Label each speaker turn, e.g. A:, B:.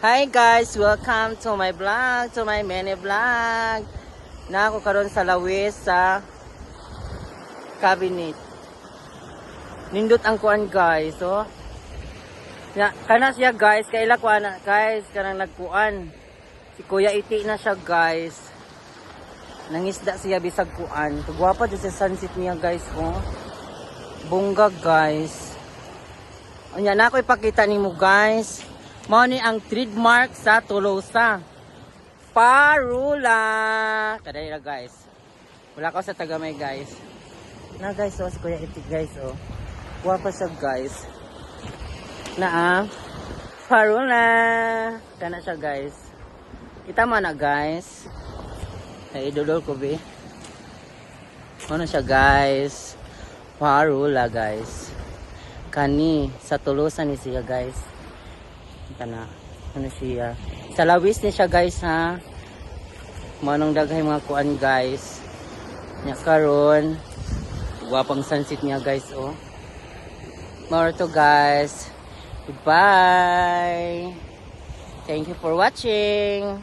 A: Hi guys, welcome to my vlog, to my mini vlog. Na ako karon sa Lawis sa cabinet. Nindot ang kuan guys, oh. Ya, kana siya guys, kaila kuan guys, kanang nagkuan. Si Kuya Iti na siya guys. Nangisda siya bisag kuan. Kagwapa jud sa sunset niya guys, oh. Bongga guys. Anya na ako ipakita nimo guys. Mao ni ang trademark sa Tolosa. Parula. Kadali na guys. Wala ko sa Tagamay guys. Na guys, oh, si Kuya Iti guys, oh. Guwapa siya guys. Na Parula. Kana siya guys. Kita man na guys. Ay idol ko be. Ano siya guys? Parula guys. Kani sa Tolosa ni siya guys. Kana ano siya? Sa Lawis ni siya guys ha. Manong daghay mga kuan guys. Nya karon guwapang sunset niya guys oh. More to guys. Goodbye. Thank you for watching.